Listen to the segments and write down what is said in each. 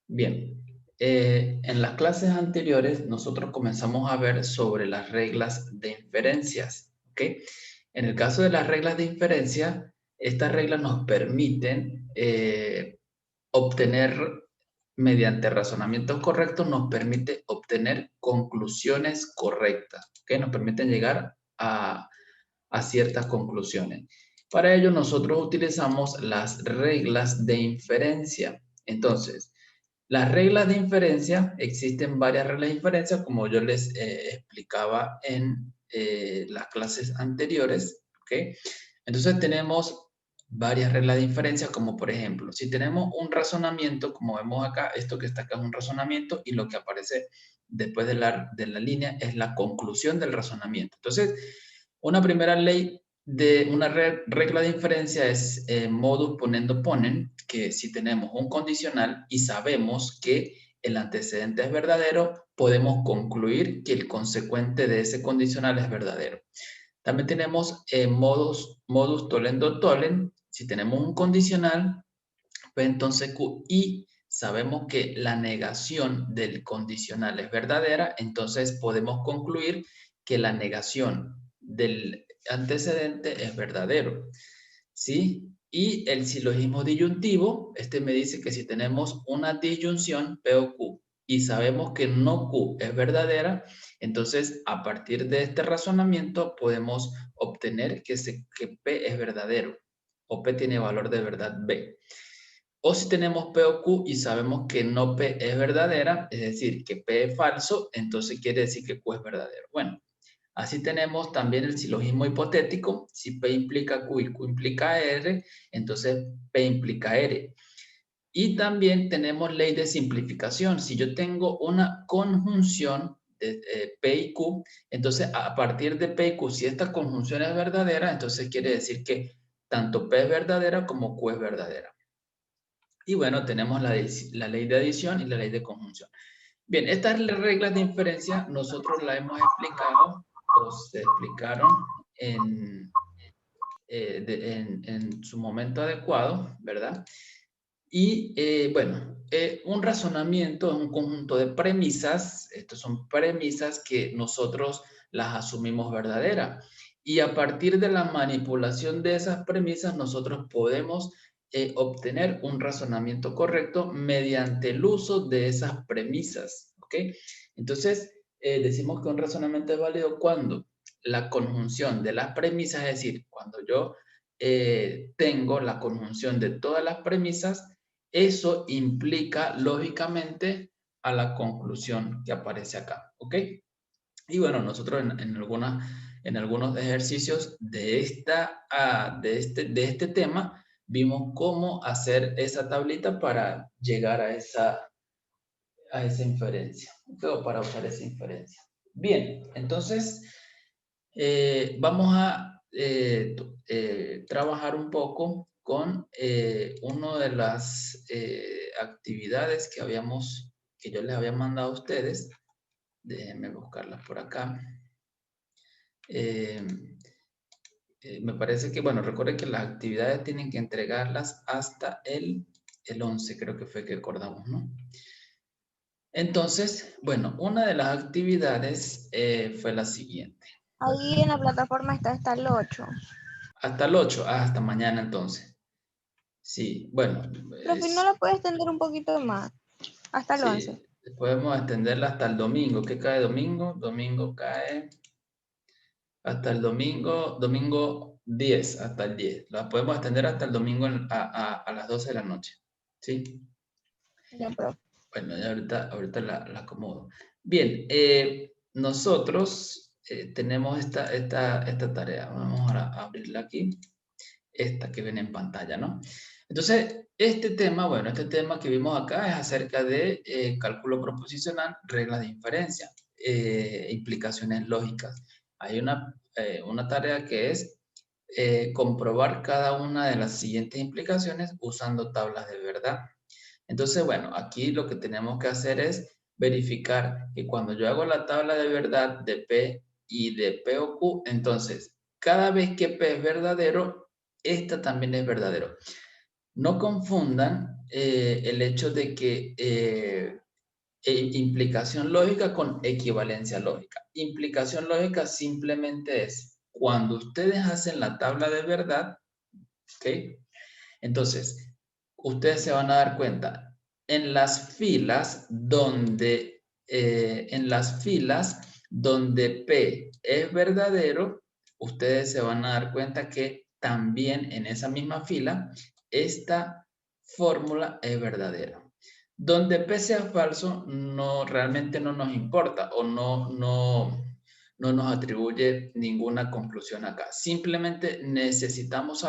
Bien, en las clases anteriores nosotros comenzamos a ver sobre las reglas de inferencias, ¿ok? En el caso de las reglas de inferencia, estas reglas nos permiten obtener, mediante razonamientos correctos, nos permite obtener conclusiones correctas, ¿ok? Nos permiten llegar a ciertas conclusiones. Para ello nosotros utilizamos las reglas de inferencia. Entonces, las reglas de inferencia, existen varias reglas de inferencia, como yo les explicaba en las clases anteriores, ¿ok? Entonces tenemos varias reglas de inferencia, como por ejemplo, si tenemos un razonamiento, como vemos acá, esto que está acá es un razonamiento y lo que aparece después de la línea es la conclusión del razonamiento. Entonces, una primera ley de una regla de inferencia es modus ponendo ponen, que si tenemos un condicional y sabemos que el antecedente es verdadero, podemos concluir que el consecuente de ese condicional es verdadero. También tenemos modus tollendo tollen. Si tenemos un condicional, pues entonces Q y sabemos que la negación del condicional es verdadera, entonces podemos concluir que la negación del antecedente es verdadero, ¿sí? Y el silogismo disyuntivo, este me dice que si tenemos una disyunción P o Q y sabemos que no Q es verdadera, entonces a partir de este razonamiento podemos obtener que P es verdadero o P tiene valor de verdad B. O si tenemos P o Q y sabemos que no P es verdadera, es decir, que P es falso, entonces quiere decir que Q es verdadero. Bueno, así tenemos también el silogismo hipotético. Si P implica Q y Q implica R, entonces P implica R. Y también tenemos ley de simplificación. Si yo tengo una conjunción de P y Q, entonces a partir de P y Q, si esta conjunción es verdadera, entonces quiere decir que tanto P es verdadera como Q es verdadera. Y bueno, tenemos la ley de adición y la ley de conjunción. Bien, estas reglas de inferencia nosotros las hemos explicado o se explicaron en, en su momento adecuado, ¿verdad? Y bueno, un razonamiento es un conjunto de premisas. Estas son premisas que nosotros las asumimos verdaderas. Y a partir de la manipulación de esas premisas, nosotros podemos obtener un razonamiento correcto mediante el uso de esas premisas. ¿Ok? Entonces, decimos que un razonamiento es válido cuando la conjunción de las premisas, es decir, cuando yo tengo la conjunción de todas las premisas, eso implica lógicamente a la conclusión que aparece acá, ¿ok? Y bueno, nosotros en algunos ejercicios de este tema vimos cómo hacer esa tablita para llegar a esa inferencia, o para usar esa inferencia. Bien, entonces vamos a trabajar un poco con una de las actividades que yo les había mandado a ustedes. Déjenme buscarlas por acá. Eh, Me parece que, bueno, recuerden que las actividades tienen que entregarlas hasta el 11, creo que fue que acordamos, ¿no? Entonces, bueno, una de las actividades fue la siguiente. Ahí en la plataforma está hasta el 8. Hasta el 8, hasta mañana entonces. Sí, bueno, Profe, ¿no la puedes extender un poquito más? Hasta el 11. sí, podemos extenderla hasta el domingo. ¿Qué cae domingo? Domingo cae hasta el domingo 10, hasta el 10. La podemos extender hasta el domingo a las 12 de la noche. ¿Sí? Ya, profe. Bueno, ya ahorita la acomodo. Bien, nosotros tenemos esta tarea. Vamos a abrirla aquí. Esta que ven en pantalla, ¿no? Entonces, este tema que vimos acá es acerca de cálculo proposicional, reglas de inferencia, implicaciones lógicas. Hay una tarea que es comprobar cada una de las siguientes implicaciones usando tablas de verdad. Entonces, bueno, aquí lo que tenemos que hacer es verificar que cuando yo hago la tabla de verdad de P y de P o Q, entonces, cada vez que P es verdadero, esta también es verdadero. No confundan el hecho de que implicación lógica con equivalencia lógica. Implicación lógica simplemente es cuando ustedes hacen la tabla de verdad, ¿ok? Entonces, ustedes se van a dar cuenta en las filas donde P es verdadero, ustedes se van a dar cuenta que también en esa misma fila esta fórmula es verdadera. Donde P sea falso, realmente no nos importa o no nos atribuye ninguna conclusión acá. Simplemente necesitamos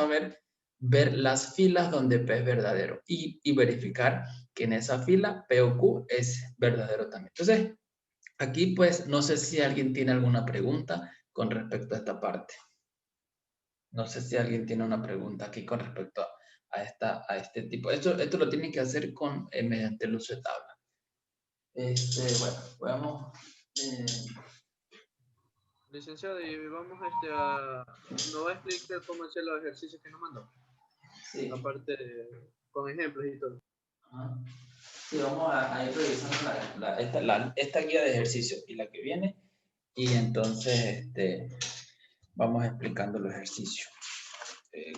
ver las filas donde P es verdadero y verificar que en esa fila P o Q es verdadero también. Entonces, aquí pues no sé si alguien tiene alguna pregunta con respecto a esta parte. No sé si alguien tiene una pregunta aquí con respecto a este tipo. Esto lo tienen que hacer mediante el uso de tabla. Bueno, vamos. Licenciado, y vamos nos va a explicar cómo hacer los ejercicios que nos mandó. Sí. Aparte, con ejemplos y todo. Ajá. Sí, vamos a ir revisando esta guía de ejercicios y la que viene. Y entonces vamos explicando los ejercicios.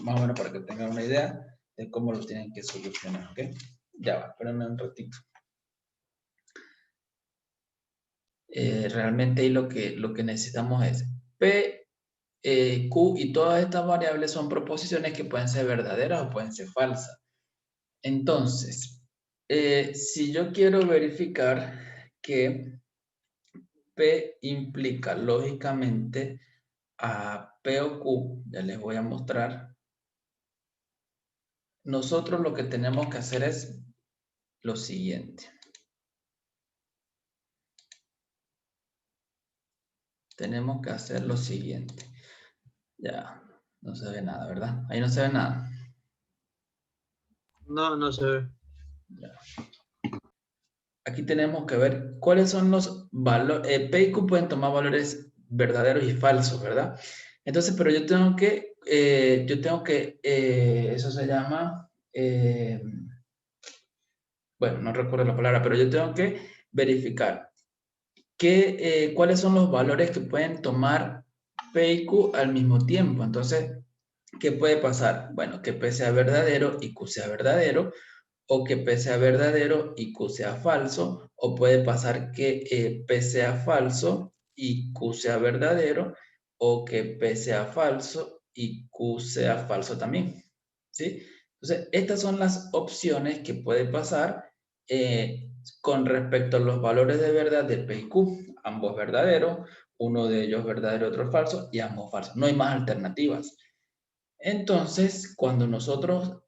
Más o menos para que tengan una idea de cómo los tienen que solucionar. ¿Ok? Ya va, espérenme un ratito. Realmente ahí lo que necesitamos es P, Q y todas estas variables son proposiciones que pueden ser verdaderas o pueden ser falsas. Entonces, si yo quiero verificar que P implica lógicamente a P o Q, ya les voy a mostrar, nosotros lo que tenemos que hacer es lo siguiente. Tenemos que hacer lo siguiente. Ya, no se ve nada, ¿verdad? Ahí no se ve nada. No, no se ve. Ya. Aquí tenemos que ver cuáles son los valores. P y Q pueden tomar valores verdaderos y falsos, ¿verdad? Entonces, pero yo tengo que, eso se llama, bueno, no recuerdo la palabra, pero yo tengo que verificar cuáles son los valores que pueden tomar P y Q al mismo tiempo. Entonces, ¿qué puede pasar? Bueno, que P sea verdadero y Q sea verdadero, o que P sea verdadero y Q sea falso, o puede pasar que P sea falso y Q sea verdadero, o que P sea falso y Q sea falso también, ¿sí? Entonces, estas son las opciones que puede pasar con respecto a los valores de verdad de P y Q, ambos verdaderos, uno de ellos verdadero, otro falso, y ambos falsos. No hay más alternativas. Entonces, cuando nosotros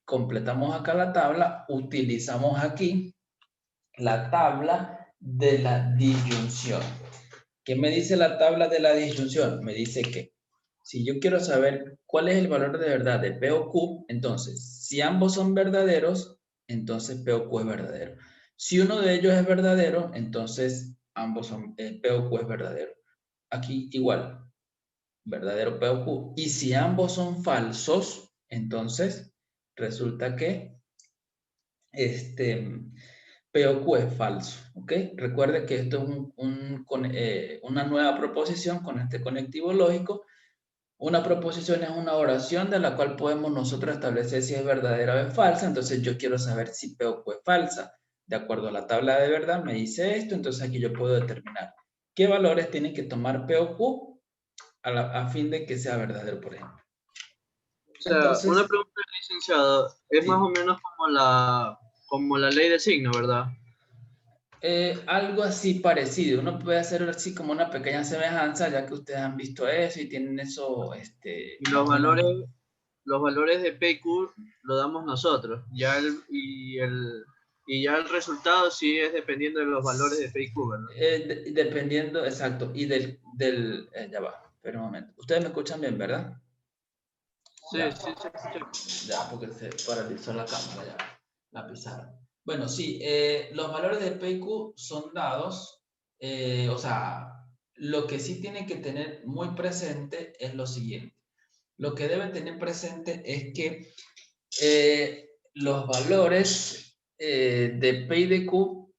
completamos acá la tabla, utilizamos aquí la tabla de la disyunción. ¿Qué me dice la tabla de la disyunción? Me dice que si yo quiero saber cuál es el valor de verdad de P o Q, entonces, si ambos son verdaderos, entonces P o Q es verdadero. Si uno de ellos es verdadero, entonces ambos son, P o Q es verdadero. Aquí igual, verdadero P o Q. Y si ambos son falsos, entonces resulta que P o Q es falso. ¿Ok? Recuerde que esto es una nueva proposición con este conectivo lógico. Una proposición es una oración de la cual podemos nosotros establecer si es verdadera o es falsa. Entonces yo quiero saber si P o Q es falsa. De acuerdo a la tabla de verdad me dice esto, entonces aquí yo puedo determinar qué valores tienen que tomar P o Q a fin de que sea verdadero, por ejemplo. O sea, Entonces, una pregunta, licenciado, es sí. más o menos como la ley de signo, ¿verdad? Algo así parecido. Uno puede hacer así como una pequeña semejanza, ya que ustedes han visto eso y tienen eso, Y más o menos. los valores de P y Q lo damos nosotros. Y ya el resultado sí es dependiendo de los valores de P y Q, ¿verdad? Dependiendo, exacto. Y ya va, espera un momento. Ustedes me escuchan bien, ¿verdad? Sí, Ya, sí, se escucha. ya, porque se paralizó la cámara, ya, la pizarra. Bueno, sí, los valores de P y Q son dados, o sea, lo que sí tienen que tener muy presente es lo siguiente. Lo que deben tener presente es que los valores de P y de Q,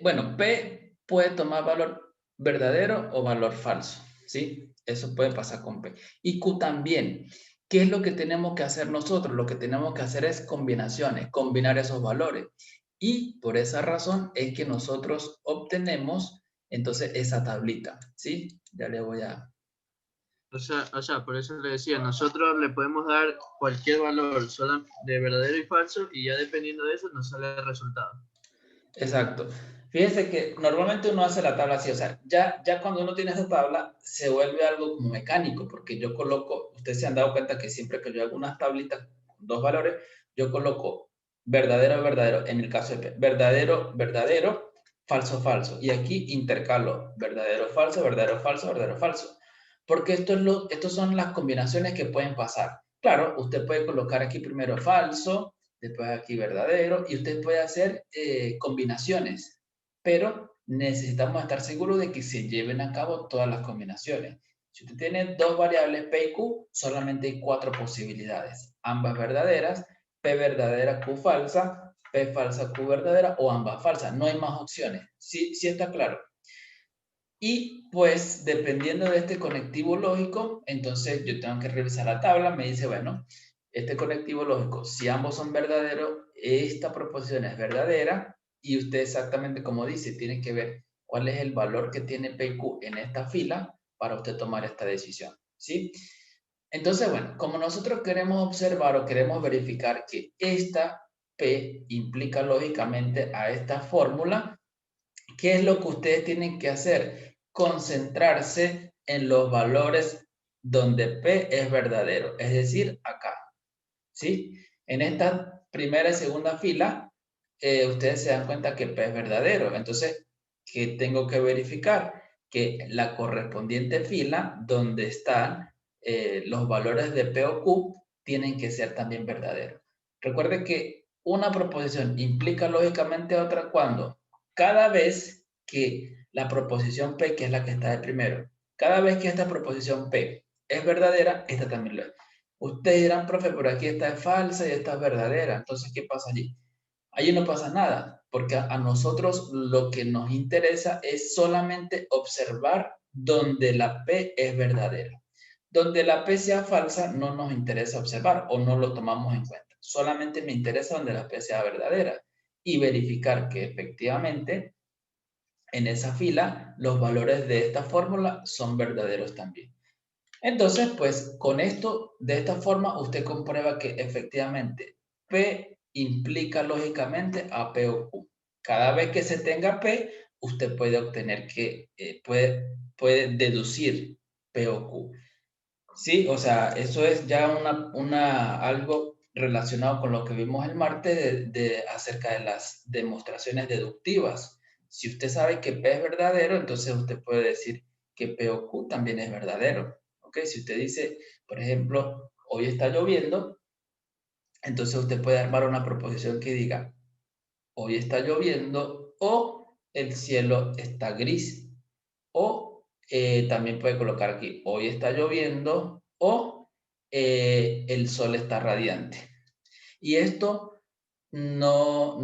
bueno, P puede tomar valor verdadero o valor falso, ¿sí? Eso puede pasar con P. Y Q también. ¿Qué es lo que tenemos que hacer nosotros? Lo que tenemos que hacer es combinaciones, combinar esos valores. Y por esa razón es que nosotros obtenemos entonces esa tablita, ¿sí? Ya le voy a... O sea, por eso le decía, nosotros le podemos dar cualquier valor solo de verdadero y falso y ya dependiendo de eso nos sale el resultado. Exacto. Fíjense que normalmente uno hace la tabla así, o sea, ya cuando uno tiene esa tabla se vuelve algo como mecánico, porque yo coloco, ustedes se han dado cuenta que siempre que yo hago unas tablitas con dos valores, yo coloco verdadero, verdadero, en el caso de P, verdadero, verdadero, falso, falso. Y aquí intercalo verdadero, falso, verdadero, falso, verdadero, falso. Porque estos son las combinaciones que pueden pasar. Claro, usted puede colocar aquí primero falso, después aquí verdadero, y usted puede hacer combinaciones, pero necesitamos estar seguros de que se lleven a cabo todas las combinaciones. Si usted tiene dos variables P y Q, solamente hay 4 posibilidades, ambas verdaderas, P verdadera, Q falsa, P falsa, Q verdadera, o ambas falsas. No hay más opciones. ¿Sí, sí está claro? Y pues dependiendo de este conectivo lógico, entonces yo tengo que revisar la tabla, me dice, bueno, este conectivo lógico, si ambos son verdaderos, esta proposición es verdadera y usted exactamente como dice, tiene que ver cuál es el valor que tiene P y Q en esta fila para usted tomar esta decisión, ¿sí? Entonces, bueno, como nosotros queremos observar o queremos verificar que esta P implica lógicamente a esta fórmula, ¿qué es lo que ustedes tienen que hacer? Concentrarse en los valores donde P es verdadero, es decir, acá, ¿sí? En esta primera y segunda fila, ustedes se dan cuenta que P es verdadero. Entonces, ¿qué tengo que verificar? Que la correspondiente fila donde están los valores de P o Q tienen que ser también verdaderos. Recuerde que una proposición implica lógicamente otra cuando cada vez que la proposición P, que es la que está de primero, cada vez que esta proposición P es verdadera, esta también lo es. Ustedes dirán, profe, pero aquí esta es falsa y esta es verdadera. Entonces, ¿qué pasa allí? Allí no pasa nada, porque a nosotros lo que nos interesa es solamente observar donde la P es verdadera. Donde la P sea falsa no nos interesa observar o no lo tomamos en cuenta. Solamente me interesa donde la P sea verdadera y verificar que efectivamente en esa fila los valores de esta fórmula son verdaderos también. Entonces, pues con esto, de esta forma, usted comprueba que efectivamente P implica lógicamente a P o Q. Cada vez que se tenga P, usted puede obtener que, puede deducir P o Q. Sí, o sea, eso es ya algo relacionado con lo que vimos el martes acerca de las demostraciones deductivas. Si usted sabe que P es verdadero, entonces usted puede decir que P o Q también es verdadero. ¿Ok? Si usted dice, por ejemplo, hoy está lloviendo, entonces usted puede armar una proposición que diga, hoy está lloviendo o el cielo está gris. O también puede colocar aquí, hoy está lloviendo o el sol está radiante. Y esto no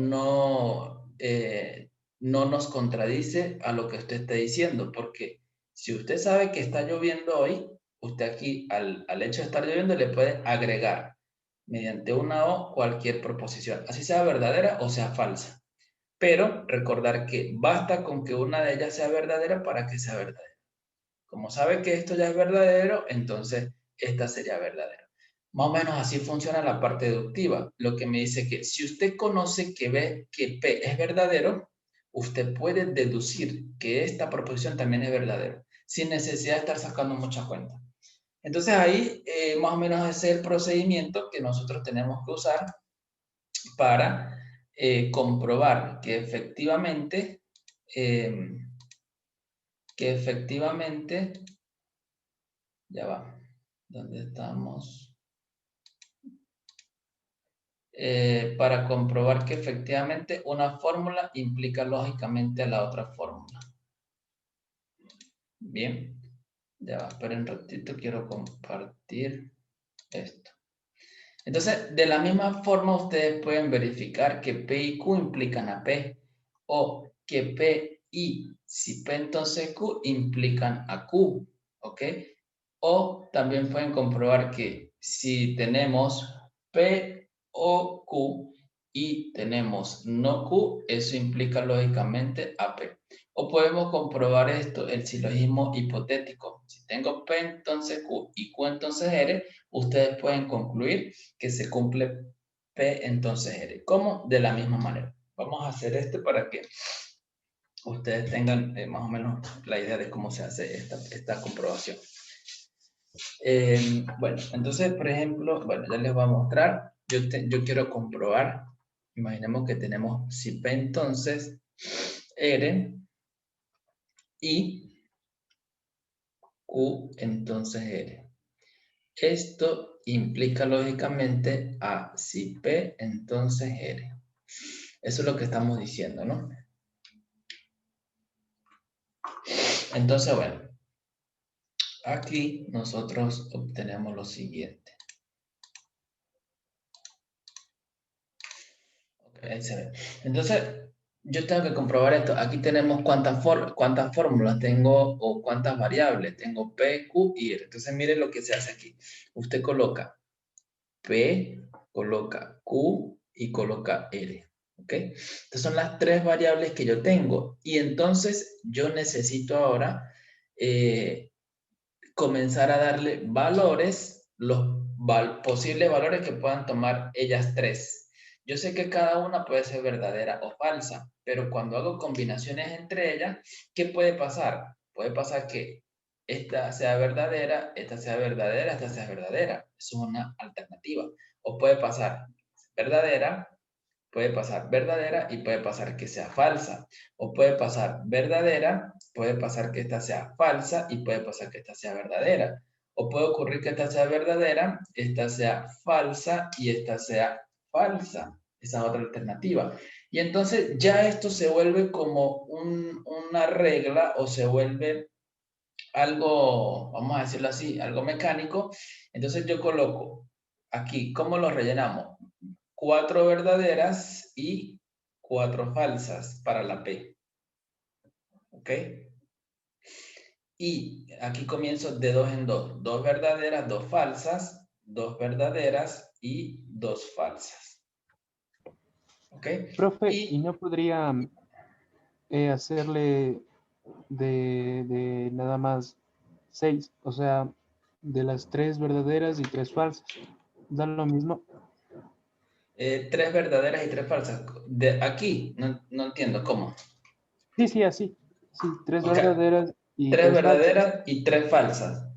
nos contradice a lo que usted está diciendo, porque si usted sabe que está lloviendo hoy, usted aquí al hecho de estar lloviendo le puede agregar mediante una o cualquier proposición, así sea verdadera o sea falsa. Pero recordar que basta con que una de ellas sea verdadera para que sea verdadera. Como sabe que esto ya es verdadero, entonces esta sería verdadera. Más o menos así funciona la parte deductiva. Lo que me dice que si usted conoce que ve que P es verdadero, usted puede deducir que esta proposición también es verdadera, sin necesidad de estar sacando mucha cuenta. Entonces ahí más o menos ese es el procedimiento que nosotros tenemos que usar para comprobar que efectivamente, ya va, ¿dónde estamos? Para comprobar que efectivamente una fórmula implica lógicamente a la otra fórmula. Bien, ya va, esperen un ratito, quiero compartir esto. Entonces, de la misma forma, ustedes pueden verificar que P y Q implican a P, o que P y, si P entonces Q, implican a Q, ¿ok? O también pueden comprobar que si tenemos P o Q y tenemos no Q, eso implica lógicamente a P. O podemos comprobar esto, el silogismo hipotético. Si tengo P entonces Q y Q entonces R, ustedes pueden concluir que se cumple P entonces R. ¿Cómo? De la misma manera. Vamos a hacer esto para que ustedes tengan más o menos la idea de cómo se hace esta comprobación. Bueno, entonces, por ejemplo, bueno, ya les voy a mostrar. Yo quiero comprobar. Imaginemos que tenemos si P entonces R y Q entonces R. Esto implica lógicamente a si P entonces R. Eso es lo que estamos diciendo, ¿no? Entonces, bueno, aquí nosotros obtenemos lo siguiente. Ok, ahí se ve. Entonces, yo tengo que comprobar esto. Aquí tenemos cuántas fórmulas tengo o cuántas variables. Tengo P, Q y R. Entonces, miren lo que se hace aquí. Usted coloca P, coloca Q y coloca R. ¿Ok? Estas son las tres variables que yo tengo. Y entonces, yo necesito ahora comenzar a darle valores, los posibles valores que puedan tomar ellas tres. Yo sé que cada una puede ser verdadera o falsa, pero cuando hago combinaciones entre ellas, ¿qué puede pasar? Puede pasar que esta sea verdadera, esta sea verdadera, esta sea verdadera. Eso es una alternativa. O puede pasar verdadera, puede pasar verdadera y puede pasar que sea falsa. O puede pasar verdadera, puede pasar que esta sea falsa y puede pasar que esta sea verdadera. O puede ocurrir que esta sea verdadera, esta sea falsa y esta sea falsa. Esa es otra alternativa. Y entonces ya esto se vuelve como una regla o se vuelve algo, vamos a decirlo así, algo mecánico. Entonces yo coloco aquí, ¿cómo lo rellenamos? 4 verdaderas y 4 falsas para la P. ¿Ok? Y aquí comienzo de 2 en 2. 2 verdaderas, 2 falsas, 2 verdaderas y 2 falsas. ¿Ok? Profe, ¿y Y no podría hacerle de nada más 6? O sea, de las 3 verdaderas y 3 falsas. ¿Da lo mismo? 3 verdaderas y 3 falsas. De aquí, no entiendo cómo. Sí, sí, así. Sí, 3 Ok, verdaderas y 3 3 falsas. verdaderas y 3 falsas.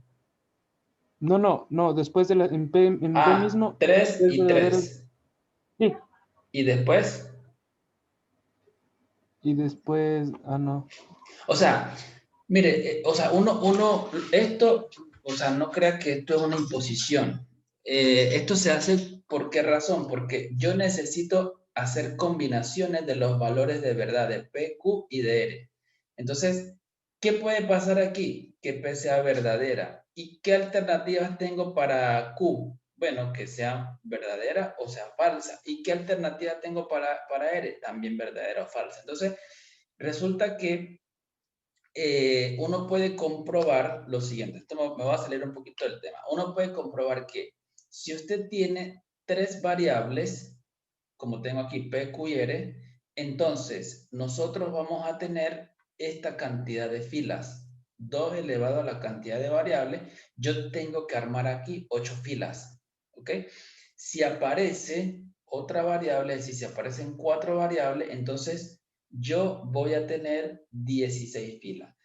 No, después de en P Ah, mismo, 3 3 y verdaderas. 3. Sí, Y después, y después, no. o sea, mire, o sea, esto, o sea, no crea que esto es una imposición. Esto se hace, ¿por qué razón? Porque yo necesito hacer combinaciones de los valores de verdad de P, Q y de R. Entonces, ¿qué puede pasar aquí? Que P sea verdadera. ¿Y qué alternativas tengo para Q? Bueno, que sea verdadera o sea falsa. ¿Y qué alternativa tengo para R? También verdadera o falsa. Entonces, resulta que uno puede comprobar lo siguiente. Esto me va a salir un poquito del tema. Uno puede comprobar que si usted tiene 3 variables, como tengo aquí P, Q y R, entonces nosotros vamos a tener esta cantidad de filas. 2 elevado a la cantidad de variables. Yo tengo que armar aquí 8 filas. ¿Ok? Si aparece otra variable, es decir, si aparecen 4 variables, entonces yo voy a tener 16 filas.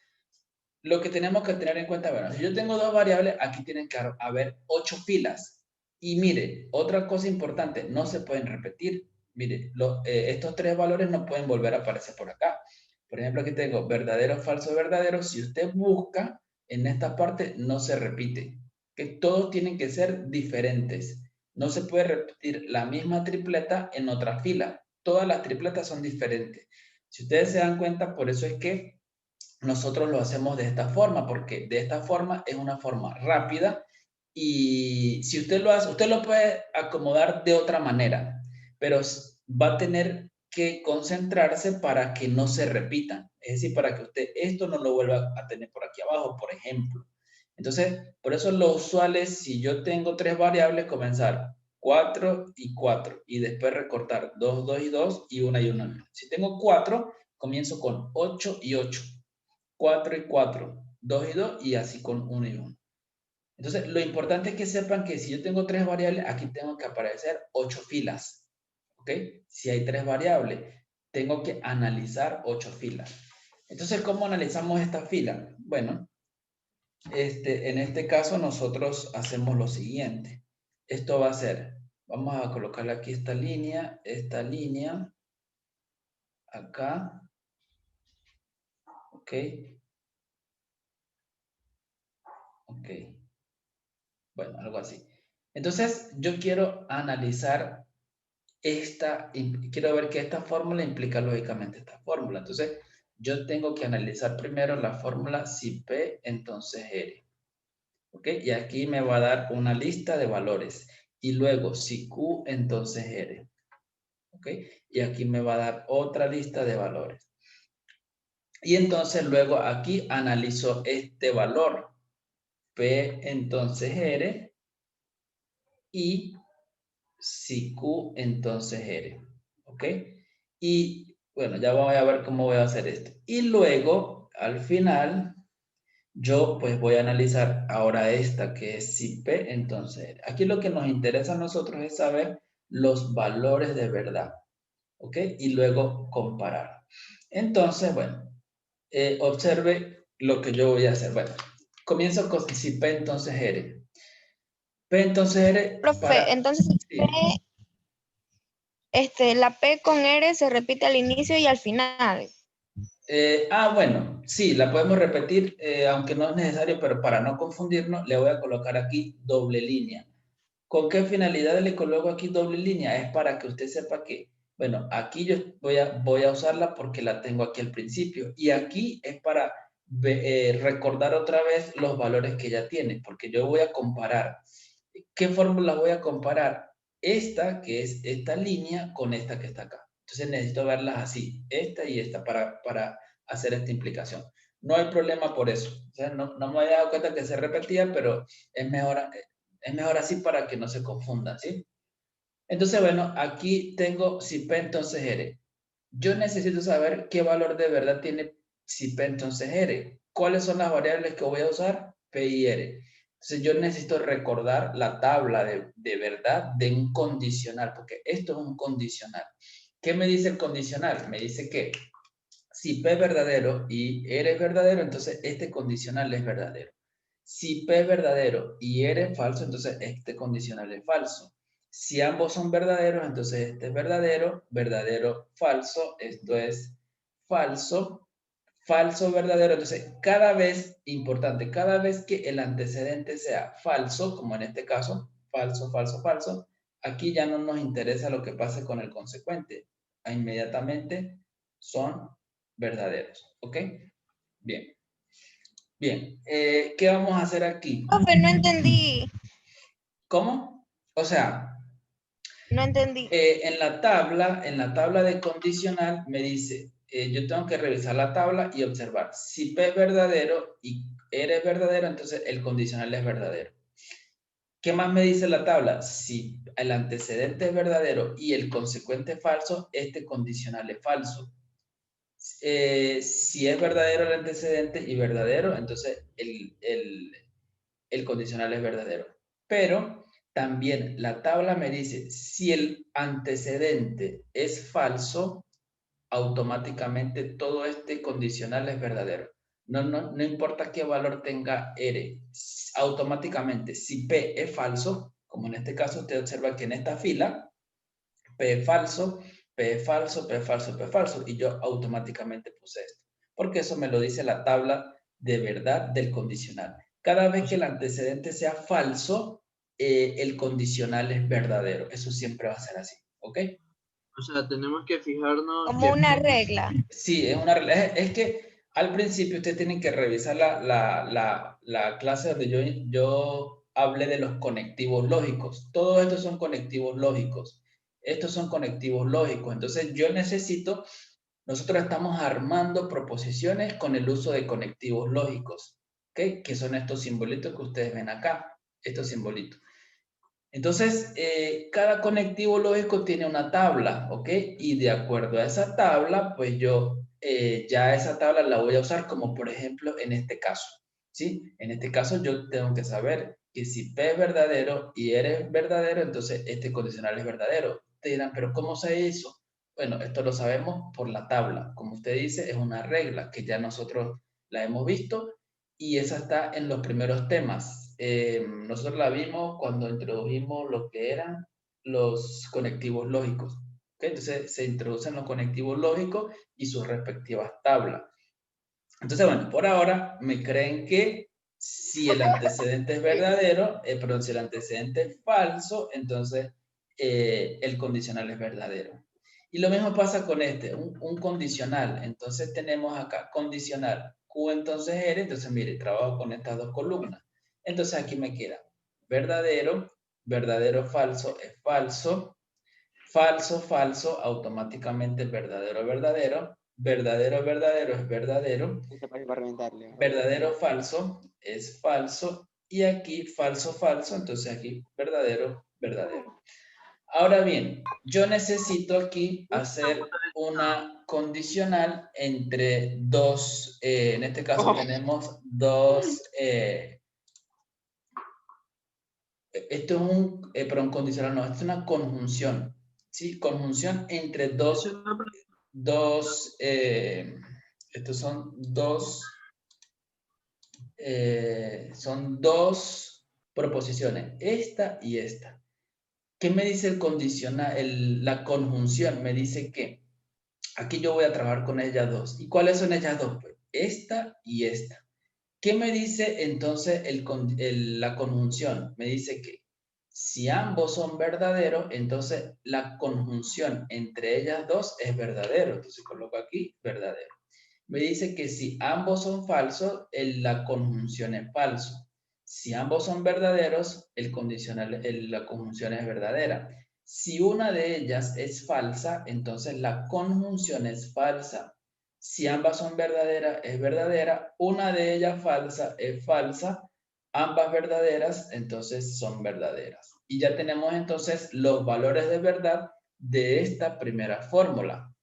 Lo que tenemos que tener en cuenta, bueno, si yo tengo 2 variables, aquí tienen que haber 8 filas. Y mire, otra cosa importante, no se pueden repetir. Mire, estos 3 valores no pueden volver a aparecer por acá. Por ejemplo, aquí tengo verdadero, falso, verdadero. Si usted busca en esta parte, no se repite. Que todos tienen que ser diferentes. No se puede repetir la misma tripleta en otra fila. Todas las tripletas son diferentes. Si ustedes se dan cuenta, por eso es que nosotros lo hacemos de esta forma, porque de esta forma es una forma rápida Y si usted lo hace, usted lo puede acomodar de otra manera, pero va a tener que concentrarse para que no se repitan. Es decir, para que usted esto no lo vuelva a tener por aquí abajo, por ejemplo. Entonces, por eso lo usual es, si yo tengo 3 variables, comenzar 4 y 4 y después recortar 2, 2 y 2 y 1 y 1. Si tengo 4, comienzo con 8 y 8, 4 y 4, 2 y 2 y así con 1 y 1. Entonces, lo importante es que sepan que si yo tengo 3 variables, aquí tengo que aparecer 8 filas. ¿Ok? Si hay 3 variables, tengo que analizar 8 filas. Entonces, ¿cómo analizamos esta fila? Bueno, en este caso nosotros hacemos lo siguiente. Esto va a ser, vamos a colocarle aquí esta línea, acá, ok, ok, bueno, algo así. Entonces, yo quiero analizar quiero ver que esta fórmula implica lógicamente esta fórmula. Entonces, yo tengo que analizar primero la fórmula si P, entonces R. ¿Ok? Y aquí me va a dar una lista de valores. Y luego, si Q, entonces R. ¿Ok? Y aquí me va a dar otra lista de valores. Y entonces luego aquí analizo este valor. P, entonces R. Y si Q, entonces R. ¿Ok? Y bueno, ya voy a ver cómo voy a hacer esto. Y luego, al final, yo pues voy a analizar ahora esta que es si P, entonces R. Aquí lo que nos interesa a nosotros es saber los valores de verdad. ¿Ok? Y luego comparar. Entonces, bueno, observe lo que yo voy a hacer. Bueno, comienzo con si P, entonces R. P, entonces R Profe, para... entonces Sí. La P con R se repite al inicio y al final. Bueno, sí, la podemos repetir, aunque no es necesario, pero para no confundirnos, le voy a colocar aquí doble línea. ¿Con qué finalidad le coloco aquí doble línea? Es para que usted sepa que, bueno, aquí yo voy a usarla porque la tengo aquí al principio. Y aquí es para recordar otra vez los valores que ya tiene, porque yo voy a comparar. ¿Qué fórmula voy a comparar? Esta, que es esta línea, con esta que está acá. Entonces necesito verlas así, esta y esta, para hacer esta implicación. No hay problema por eso. O sea, no me había dado cuenta que se repetía, pero es mejor así para que no se confunda, ¿sí? Entonces, bueno, aquí tengo si P, entonces R. Yo necesito saber qué valor de verdad tiene si P, entonces R. ¿Cuáles son las variables que voy a usar? P y R. Entonces, yo necesito recordar la tabla de verdad de un condicional, porque esto es un condicional. ¿Qué me dice el condicional? Me dice que si P es verdadero y R es verdadero, entonces este condicional es verdadero. Si P es verdadero y R es falso, entonces este condicional es falso. Si ambos son verdaderos, entonces este es verdadero, verdadero, falso, esto es falso, falso, verdadero. Entonces, cada vez, importante, cada vez que el antecedente sea falso, como en este caso, falso, falso, falso, aquí ya no nos interesa lo que pase con el consecuente. Inmediatamente son verdaderos. ¿Ok? Bien. Bien. ¿Qué vamos a hacer aquí? Profe, no entendí. ¿Cómo? O sea, No entendí. en la tabla de condicional me dice, yo tengo que revisar la tabla y observar. Si P es verdadero y R es verdadero, entonces el condicional es verdadero. ¿Qué más me dice la tabla? Si el antecedente es verdadero y el consecuente es falso, este condicional es falso. Si es verdadero el antecedente y verdadero, entonces el condicional es verdadero. Pero también la tabla me dice, si el antecedente es falso, automáticamente todo este condicional es verdadero. No importa qué valor tenga R, automáticamente, si P es falso, como en este caso usted observa que en esta fila, P es falso, P es falso, P es falso, P es falso, y yo automáticamente puse esto, porque eso me lo dice la tabla de verdad del condicional. Cada vez que el antecedente sea falso, el condicional es verdadero. Eso siempre va a ser así, ¿ok? O sea, tenemos que fijarnos Como que una regla. Sí, es que al principio usted tiene que revisar la clase donde yo hablé de los conectivos lógicos. Todos estos son conectivos lógicos. Estos son conectivos lógicos. Entonces yo necesito, nosotros estamos armando proposiciones con el uso de conectivos lógicos, ¿ok? Que son estos simbolitos que ustedes ven acá, estos simbolitos. Entonces, cada conectivo lógico tiene una tabla, ¿ok? Y de acuerdo a esa tabla, pues yo ya esa tabla la voy a usar como por ejemplo en este caso, ¿sí? En este caso yo tengo que saber que si P es verdadero y R es verdadero, entonces este condicional es verdadero. Ustedes dirán, pero ¿cómo sé eso? Bueno, esto lo sabemos por la tabla. Como usted dice, es una regla que ya nosotros la hemos visto y esa está en los primeros temas. Nosotros la vimos cuando introdujimos lo que eran los conectivos lógicos. ¿Okay? Entonces se introducen los conectivos lógicos y sus respectivas tablas. Entonces, bueno, por ahora me creen que si el antecedente es verdadero, perdón, si el antecedente es falso, entonces el condicional es verdadero. Y lo mismo pasa con este, un condicional. Entonces tenemos acá condicional Q entonces R, entonces mire, trabajo con estas dos columnas. Entonces aquí me queda verdadero, verdadero, falso, es falso, falso, falso, automáticamente verdadero, verdadero, verdadero, verdadero es verdadero, verdadero, falso es falso, y aquí falso, falso, entonces aquí verdadero, verdadero. Ahora bien, yo necesito aquí hacer una condicional entre dos, en este caso tenemos dos, esto es un, perdón, condicional no, esto es una conjunción, ¿sí? Conjunción entre estos son dos proposiciones, esta y esta. ¿Qué me dice el condicional, la conjunción? Me dice que aquí yo voy a trabajar con ellas dos. ¿Y cuáles son ellas dos? Pues esta y esta. ¿Qué me dice entonces la conjunción? Me dice que si ambos son verdaderos, entonces la conjunción entre ellas dos es verdadero. Entonces coloco aquí verdadero. Me dice que si ambos son falsos, la conjunción es falso. Si ambos son verdaderos, la conjunción es verdadera. Si una de ellas es falsa, entonces la conjunción es falsa. Si ambas son verdaderas, es verdadera. Una de ellas falsa, es falsa. Ambas verdaderas, entonces son verdaderas. Y ya tenemos entonces los valores de verdad de esta primera fórmula.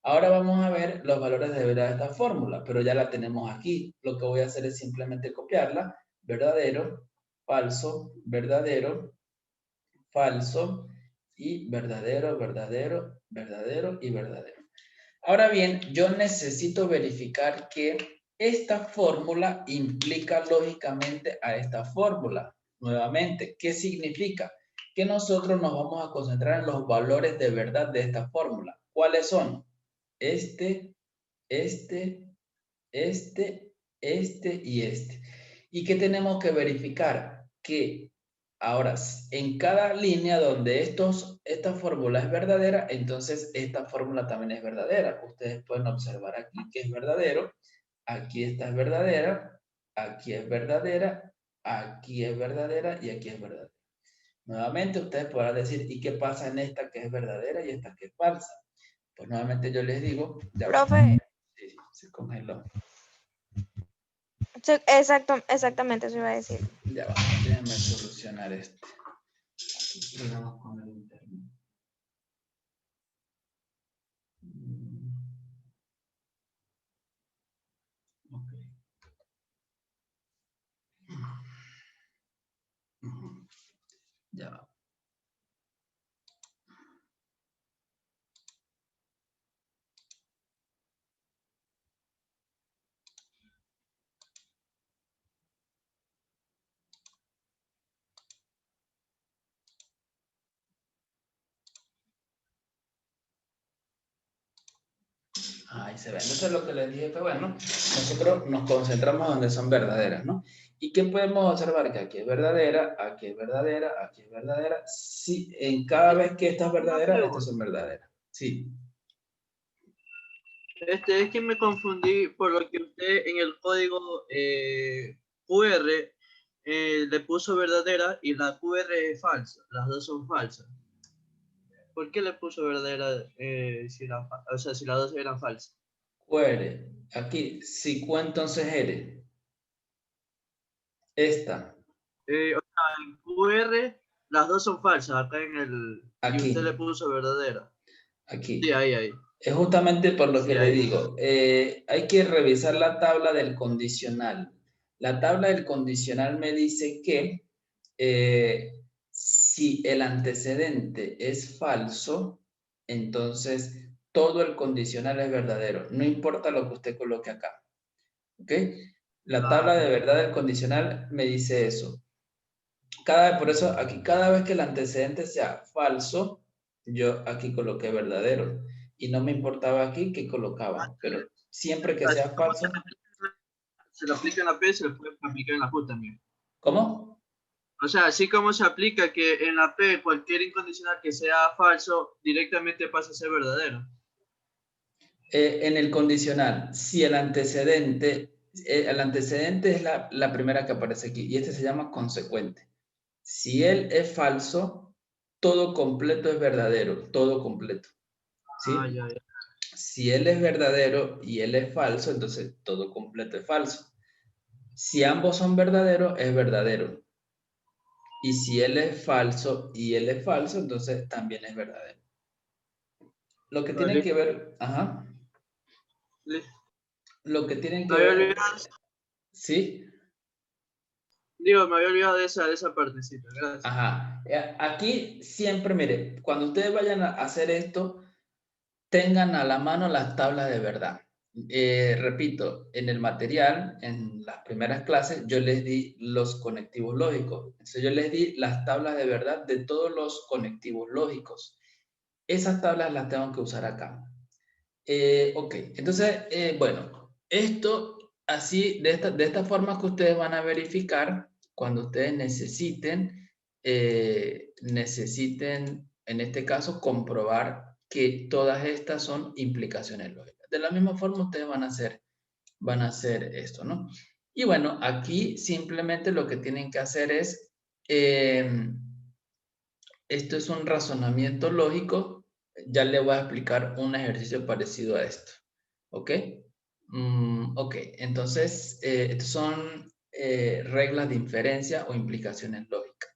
Ahora vamos a ver los valores de verdad de esta fórmula, pero ya la tenemos aquí. Lo que voy a hacer es simplemente copiarla. Verdadero, falso, verdadero, falso y verdadero, verdadero, verdadero y verdadero. Ahora bien, yo necesito verificar que esta fórmula implica lógicamente a esta fórmula. Nuevamente, ¿qué significa? Que nosotros nos vamos a concentrar en los valores de verdad de esta fórmula. ¿Cuáles son? Este, este y este. ¿Y qué tenemos que verificar? Que ahora, en cada línea donde esta fórmula es verdadera, entonces esta fórmula también es verdadera. Ustedes pueden observar aquí que es verdadero, aquí esta es verdadera, aquí es verdadera, aquí es verdadera y aquí es verdadera. Nuevamente ustedes podrán decir, ¿y qué pasa en esta que es verdadera y esta que es falsa? Pues nuevamente yo les digo, ya Profe, sí, se congeló. exactamente eso iba a decir. Ya va, déjenme solucionar esto. Problemas con el internet. Ok. Ya va. Ahí se ve. Entonces lo que les dije fue, bueno, nosotros nos concentramos donde son verdaderas, ¿no? ¿Y qué podemos observar? Que aquí es verdadera, aquí es verdadera, aquí es verdadera. Sí, en cada vez que esta es verdadera, estas son verdaderas. Sí. Es que me confundí por lo que usted en el código QR le puso verdadera y la QR es falsa. Las dos son falsas. ¿Por qué le puso verdadera o sea, si las dos eran falsas? QR. Aquí, si Q entonces eres. Esta. O sea, en QR las dos son falsas acá en el... Aquí. Y usted le puso verdadera. Aquí. Sí, ahí. Es justamente por lo Sí, que le ahí. digo. Hay que revisar la tabla del condicional. La tabla del condicional me dice que si el antecedente es falso, entonces todo el condicional es verdadero. No importa lo que usted coloque acá. ¿Ok? La tabla de verdad del condicional me dice eso. Por eso aquí cada vez que el antecedente sea falso, yo aquí coloqué verdadero. Y no me importaba aquí qué colocaba, pero siempre que sea falso. Se lo aplica en la P, se lo puede aplicar en la Q también. ¿Cómo? O sea, así como se aplica que en la P cualquier incondicional que sea falso directamente pasa a ser verdadero. En el condicional, si el antecedente es la primera que aparece aquí y este se llama consecuente. Si él es falso, todo completo es verdadero, todo completo. ¿Sí? Ya. Si él es verdadero y él es falso, entonces todo completo es falso. Si ambos son verdaderos, es verdadero. Y si él es falso y él es falso, entonces también es verdadero. Lo que tiene que ver, ajá. Lo que tienen que Me había ver, olvidado, ¿sí? me había olvidado de esa partecita, gracias. Ajá. Aquí siempre, mire, cuando ustedes vayan a hacer esto, tengan a la mano las tablas de verdad. Repito, en el material, en las primeras clases, yo les di los conectivos lógicos. Entonces, yo les di las tablas de verdad de todos los conectivos lógicos. Esas tablas las tengo que usar acá. Ok, entonces, bueno, esto así, de esta forma que ustedes van a verificar cuando ustedes necesiten, en este caso, comprobar que todas estas son implicaciones lógicas. De la misma forma, ustedes van a hacer esto, ¿no? Y bueno, aquí simplemente lo que tienen que hacer es, esto es un razonamiento lógico. Ya le voy a explicar un ejercicio parecido a esto. ¿Ok? Ok, entonces, estos son reglas de inferencia o implicaciones lógicas.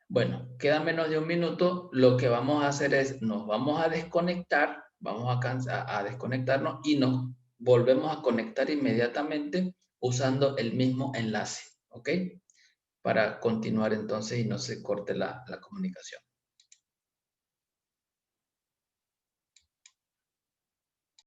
Bueno, queda menos de un minuto. Lo que vamos a hacer es, nos vamos a desconectar, vamos a desconectarnos y nos volvemos a conectar inmediatamente usando el mismo enlace. ¿Ok? Para continuar entonces y no se corte la comunicación.